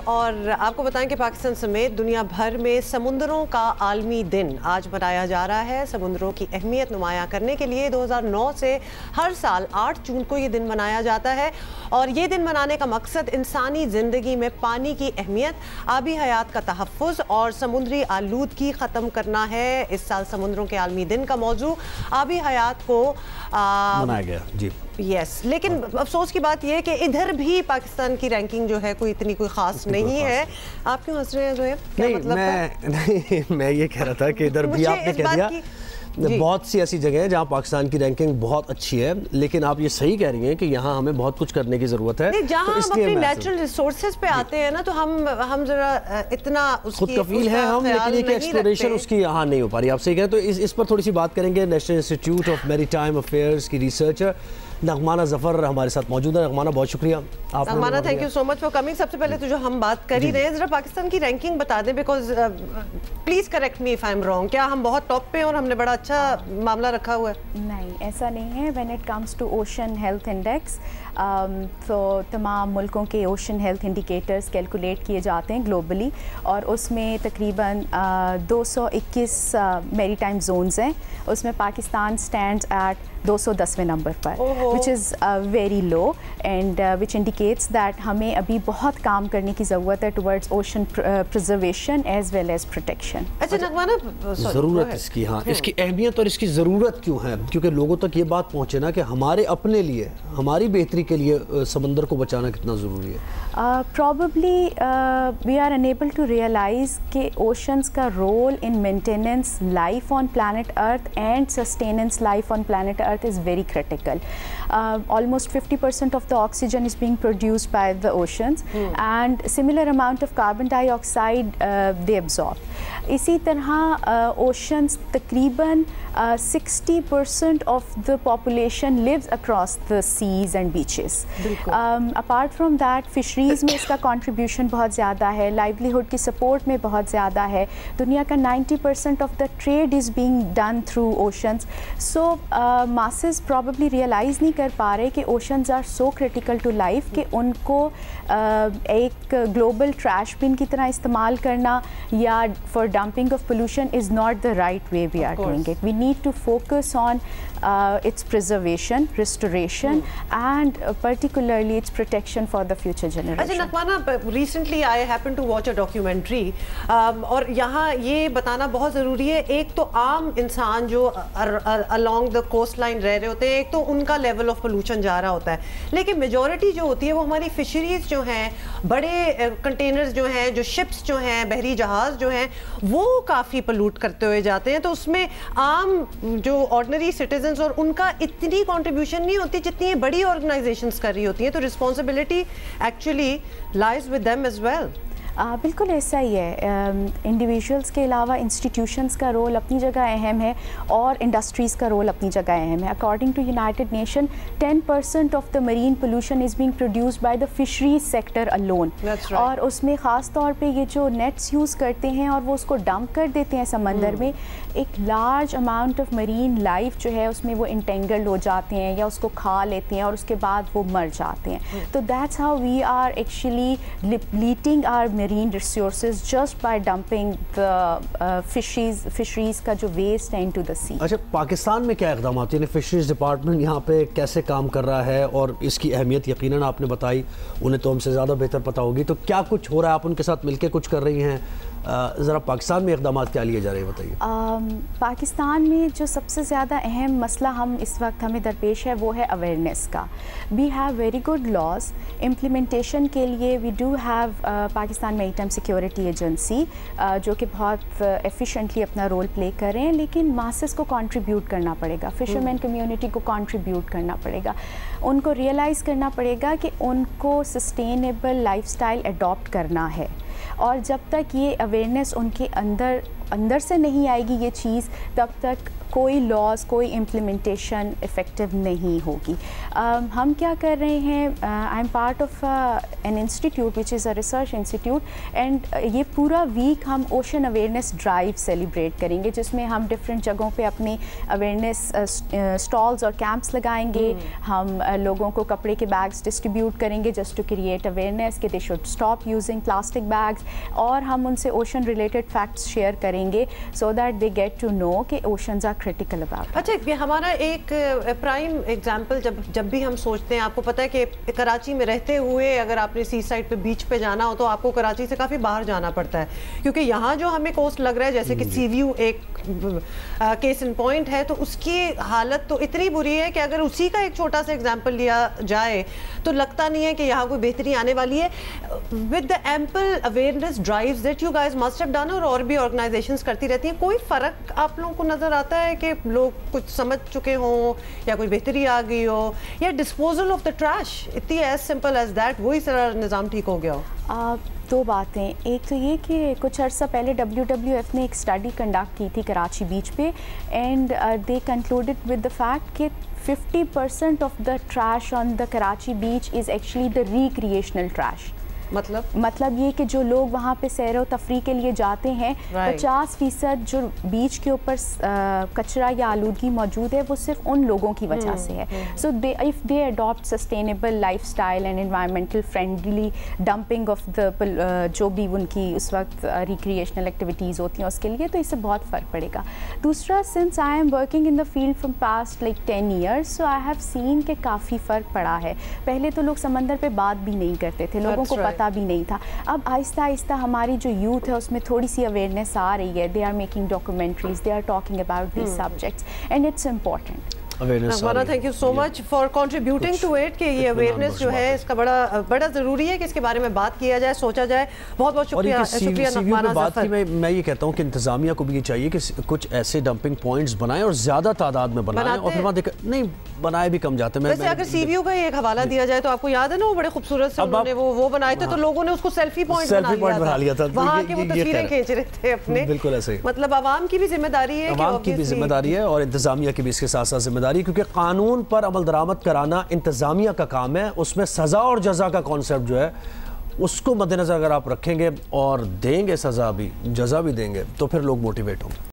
اور آپ کو بتائیں کہ پاکستان سمیت دنیا بھر میں سمندروں کا عالمی دن آج منایا جا رہا ہے۔ سمندروں کی اہمیت نمایاں کرنے کے لیے 2009 سے ہر سال 8 جون کو یہ دن منایا جاتا ہے، اور یہ دن منانے کا مقصد انسانی زندگی میں پانی کی اہمیت، آبی حیات کا تحفظ اور سمندری آلودگی ختم کرنا ہے۔ اس سال سمندروں کے عالمی دن کا موضوع آبی حیات کو منایا گیا۔ جی یس، لیکن افسوس کی بات یہ ہے کہ ادھر بھی پاکستان کی رینکنگ جو ہے کوئی خاص نہیں ہے۔ آپ کیوں ہنس رہے ہیں زہیب؟ نہیں، میں یہ کہہ رہا تھا کہ ادھر بھی آپ نے کہہ دیا بہت سی ایسی جگہ ہیں جہاں پاکستان کی رینکنگ بہت اچھی ہے، لیکن آپ یہ صحیح کہہ رہی ہیں کہ یہاں ہمیں بہت کچھ کرنے کی ضرورت ہے۔ جہاں ہم اپنی نیچرل ریسورسز پہ آتے ہیں نا، تو ہم ذرا اتنا خود کفیل ہیں ہم، لیکن یہ کہ ایکسپلوریشن اس کی یہاں نہیں ہو پا رہی۔ آپ سے کہیں تو اس پر تھوڑی سی بات کریں گے۔ National Institute of Maritime Affairs کی ریسرچر نغمانہ ظفر ہمارے ساتھ موجود ہے۔ نغمانہ بہت شکریہ آپ نغمانہ، thank you so much for coming. سب سے پہلے تو جو ہم بات کر ہی رہے ہیں، ذرا پاکستان کی رینکنگ بتا دیں، because please correct me if I am wrong. کیا ہم بہت ٹاپ پہ ہیں اور ہم نے بڑا اچھا معاملہ رکھا ہوا ہے؟ نہیں، ایسا نہیں ہے۔ When it comes to ocean health index, تو تمام ملکوں کے اوشن ہیلتھ انڈیکیٹرز کیلکولیٹ کیے جاتے ہیں گلوبلی، اور اس میں تقریباً 221 میری ٹائم زونز ہیں۔ اس میں پاکستان سٹینڈز ایٹ 210ویں نمبر پر، which is very low, and which indicates that ہمیں ابھی بہت کام کرنے کی ضرورت ہے towards ocean preservation as well as protection. اچھا نغمانہ، ضرورت اس کی، ہاں اس کی اہمیت اور اس کی ضرورت کیوں ہے؟ کیونکہ لوگوں تک یہ بات پہنچے نا کہ ہمارے اپنے لیے، ہماری بہتری کے لیے سمندر کو بچانا کتنا ضروری ہے۔ Probably we are enable to realise کہ اوشنز کا role in maintenance life on planet earth and sustenance life on planet earth is very critical. Almost 50% of the oxygen is being produced by the oceans, and similar amount of carbon dioxide they absorb. اسی طرح oceans تقریباً 60% of the population lives across the seas and beaches. Apart from that, fisheries میں اس کا contribution بہت زیادہ ہے، livelihood کی support میں بہت زیادہ ہے۔ دنیا کا 90% of the trade is being done through oceans. So masses probably realize نہیں کر پا رہے کہ oceans are so critical to life کہ ان کو ایک global trash bin کی طرح استعمال کرنا یا for dumping of pollution is not the right way we are doing it. We need to focus on its preservation, restoration, and particularly its protection for the future generation. اچھا نغمانہ، recently I happened to watch a documentary، اور یہاں یہ بتانا بہت ضروری ہے، ایک تو عام انسان جو along the coast line رہ رہے ہوتے ہیں، ایک تو ان کا لیول آف پولوشن جا رہا ہوتا ہے، لیکن میجورٹی جو ہوتی ہے وہ ہماری فشریز جو ہیں، بڑے کنٹینرز جو ہیں، جو شپس جو ہیں، بحری جہاز جو ہیں، وہ کافی پلوٹ کرتے ہوئے جاتے ہیں۔ تو اس میں عام جو آرڈنری سٹیزنز اور ان کا اتنی کنٹریبیوشن نہیں ہوتی جتنی بڑی آرگنائزیشنز کر رہی ہوتی ہیں، تو responsibility actually lies with them as well. بالکل ایسا ہی ہے۔ انڈیویژولس کے علاوہ انسٹیٹیوشنس کا رول اپنی جگہ اہم ہے، اور انڈسٹریز کا رول اپنی جگہ اہم ہے۔ According to United Nation 10% of the marine pollution is being produced by the fisheries sector alone, اور اس میں خاص طور پہ یہ جو نیٹس یوز کرتے ہیں اور وہ اس کو ڈمپ کر دیتے ہیں سمندر میں، ایک large amount of Marine life جو ہے اس میں وہ انٹینگلڈ ہو جاتے ہیں یا اس کو کھا لیتے ہیں، اور اس کے بعد وہ مر جاتے ہیں۔ تو that's how we are actually depleting our marine resources just by dumping the fisheries کا جو waste ہے into the sea۔ اچھا، پاکستان میں کیا اقدامات، یعنی فشریز ڈپارٹمنٹ یہاں پہ کیسے کام کر رہا ہے، اور اس کی اہمیت یقیناً آپ نے بتائی، انہیں تو ہم سے زیادہ بہتر پتہ ہوگی، تو کیا کچھ ہو رہا ہے؟ آپ ان کے ساتھ مل کے کچھ کر رہی ہیں، ذرا پاکستان میں اقدامات کیا لیے جا رہے ہیں بتائیے۔ پاکستان میں جو سب سے زیادہ اہم مسئلہ اس وقت ہمیں درپیش ہے وہ ہے اویئرنیس کا۔ We have very good laws, implementation کے لیے وی ڈو ہیو پاکستان میری ٹائم سیکیورٹی ایجنسی جو کہ بہت ایفیشینٹلی اپنا رول پلے کر رہے ہیں، لیکن ماسز کو کنٹریبیوٹ کرنا پڑے گا، فشرمین کمیونٹی کو کنٹریبیوٹ کرنا پڑے گا، ان کو ریئلائز کرنا پڑے گا کہ ان کو سسٹینیبل لائف اسٹائل اڈاپٹ کرنا ہے، اور جب تک یہ اویئرنیس ان کے اندر سے نہیں آئے گی یہ چیز، تب تک کوئی لاز کوئی امپلیمنٹیشن افیکٹو نہیں ہوگی. ہم کیا کر رہے ہیں, I am part of an institute which is a research institute, and یہ پورا ویک ہم اوشن اویئرنیس ڈرائیو سیلیبریٹ کریں گے, جس میں ہم ڈفرینٹ جگہوں پہ اپنی اویئرنیس اسٹالز اور کیمپس لگائیں گے. ہم لوگوں کو کپڑے کے بیگس ڈسٹریبیوٹ کریں گے جسٹ ٹو کریٹ اویئرنیس کہ they should stop using plastic bags, اور ہم ان سے اوشن ریلیٹڈ فیکٹس شیئر کریں گے so that they get to know کہ اوشنز آر کریٹیکل اباؤٹ. اچھا, یہ ہمارا ایک پرائم ایگزامپل جب بھی ہم سوچتے ہیں, آپ کو پتہ ہے کہ کراچی میں رہتے ہوئے اگر آپ نے سی سائڈ پہ بیچ پہ جانا ہو تو آپ کو کراچی سے کافی باہر جانا پڑتا ہے, کیونکہ یہاں جو ہمیں کوسٹ لگ رہا ہے جیسے کہ سی ویو ایک کیس ان پوائنٹ ہے, تو اس کی حالت تو اتنی بری ہے کہ اگر اسی کا ایک چھوٹا سا ایگزامپل لیا جائے تو لگتا نہیں ہے کہ یہاں کوئی بہتری آنے والی ہے. With the ample awareness drives that you guys must have done, اور بھی آرگنائزیشنز کرتی رہتی ہیں, کوئی فرق آپ لوگوں کو نظر آتا ہے کہ لوگ کچھ سمجھ چکے ہوں یا کوئی بہتری آ گئی ہو, یا ڈسپوزل آف دا ٹریش اتنی ایز سمپل ایز دیٹ وہی سارا نظام ٹھیک ہو گیا ہو؟ دو باتیں. ایک تو یہ کہ کچھ عرصہ پہلے WWF نے ایک اسٹڈی کنڈکٹ کی تھی کراچی بیچ پہ, and they concluded with the fact کہ 50% of the trash on the Karachi beach is actually the recreational trash. مطلب یہ کہ جو لوگ وہاں پہ سیر و تفریح کے لیے جاتے ہیں, 50% جو بیچ کے اوپر کچرا یا آلودگی موجود ہے وہ صرف ان لوگوں کی وجہ سے ہے. So if they adapt sustainable lifestyle and environmental friendly dumping of the جو بھی ان کی اس وقت ریکریشنل ایکٹیویٹیز ہوتی ہیں اس کے لیے, تو اس سے بہت فرق پڑے گا. دوسرا, since I am working in the field from past like 10 years, so I have seen کہ کافی فرق پڑا ہے. پہلے تو لوگ سمندر پہ بات بھی نہیں کرتے تھے, لوگوں کو پتہ بھی نہیں تھا. اب آہستہ آہستہ ہماری جو یوتھ ہے اس میں تھوڑی سی اویئرنیس آ رہی ہے. They are making documentaries, they are talking about these subjects, and it's important. Thank you so much for contributing to it کہ یہ اویئرنیس جو ہے اس کا بڑا ضروری ہے کہ اس کے بارے میں بات کیا جائے, سوچا جائے. بہت بہت شکریہ نغمہ ظفر. میں یہ کہتا ہوں کہ انتظامیہ کو بھی یہ چاہیے کہ کچھ ایسے ڈمپنگ پوائنٹس بنائیں اور زیادہ تعداد میں بنائیں, اور پھر وہاں دیکھ نہیں بنائے بھی کم جاتے ہیں. ویسے اگر سی ویو کا ایک حوالہ دیا جائے تو آپ کو یاد ہے نا, وہ بڑے خوبصورت سے انہوں نے وہ بنائے تھے, تو لوگوں نے اس کو سیلفی پوائنٹ بنا لیا تھا, وہاں کے وہ تصویریں کھینچ رہے تھے اپنے. بالکل ایسے, مطلب عوام کی بھی ذمہ داری ہے, عوام کی بھی ذمہ داری ہے اور انتظامیہ کی بھی اس کے ساتھ ساتھ ذمہ داری ہے, کیونکہ قانون پر عمل درآمد کرانا انتظامیہ کا کام ہے. اس میں سزا اور جزا کا کانسیپٹ جو ہے اس کو مد نظر اگر آپ رکھیں گے اور دیں گے سزا بھی جزا بھی دیں گے تو پھر لوگ موٹیویٹ ہوں گے.